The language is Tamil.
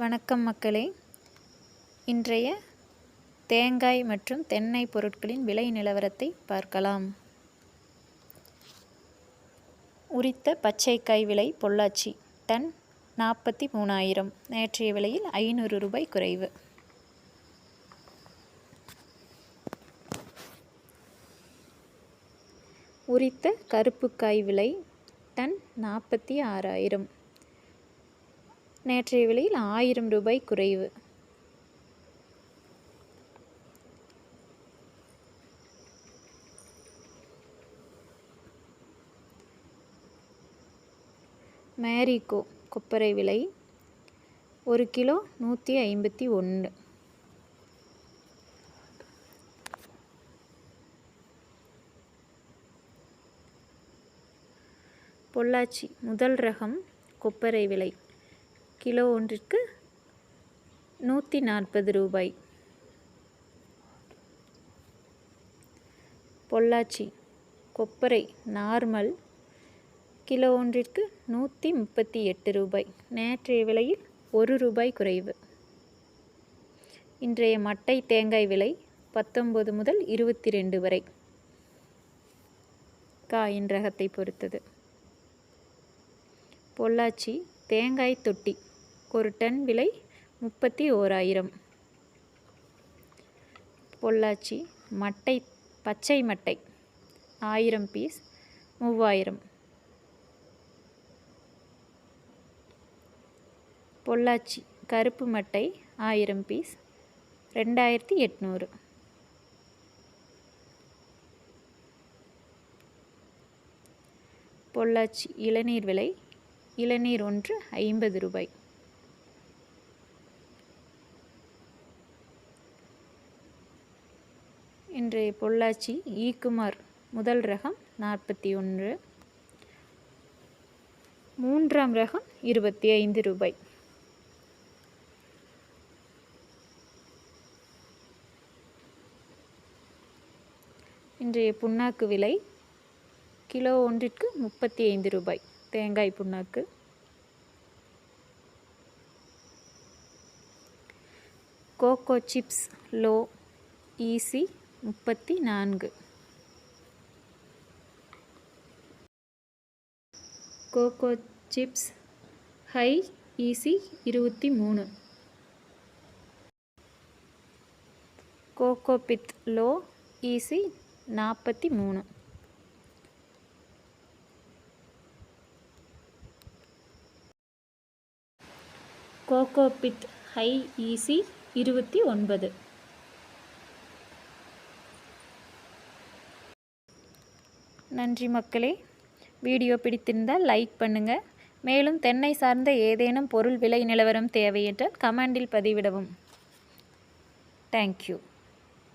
வணக்கம் மக்களே. இன்றைய தேங்காய் மற்றும் தென்னை பொருட்களின் விலை நிலவரத்தை பார்க்கலாம். உரித்த பச்சைக்காய் விலை பொள்ளாச்சி டன் 43,000, நேற்றைய விலையில் 500 ரூபாய் குறைவு. உரித்த கருப்புக்காய் விலை டன் 46,000, நேற்றைய விலையில் 1000 ரூபாய் குறைவு. மேரிகோ கொப்பரை விலை 1 கிலோ 151. பொள்ளாச்சி முதல் ரகம் கொப்பரை விலை கிலோ ஒன்றிற்கு 140 ரூபாய். பொள்ளாச்சி கொப்பரை நார்மல் கிலோ ஒன்றிற்கு 138 ரூபாய், நேற்றைய விலையில் 1 ரூபாய் குறைவு. இன்றைய மட்டை தேங்காய் விலை 19 முதல் 22 வரை, காயின் ரகத்தை பொறுத்தது. பொள்ளாச்சி தேங்காய் தொட்டி ஒரு டன் விலை 31,000. பொள்ளாச்சி மட்டை பச்சை மட்டை 1000 பீஸ் 3000. பொள்ளாச்சி கருப்பு மட்டை 1000 பீஸ் 2800. பொள்ளாச்சி இளநீர் விலை இளநீர் ஒன்று 50 ரூபாய். இன்றைய பொள்ளாச்சி ஈக்குமார் முதல் ரகம் 41, மூன்றாம் ரகம் 25 ரூபாய். இன்றைய புண்ணாக்கு விலை கிலோ ஒன்றிற்கு 35 ரூபாய். தேங்காய் புண்ணாக்கு. Coco chips low EC 34. Coco chips high EC 23. Coco pith low EC 43. Coco pith high EC 29. நன்றி மக்களே. வீடியோ பிடித்திருந்தால் லைக் பண்ணுங்கள். மேலும் தென்னை சார்ந்த ஏதேனும் பொருள் விலை நிலவரம் தேவையென்றால் கமெண்டில் பதிவிடவும். தேங்க்யூ.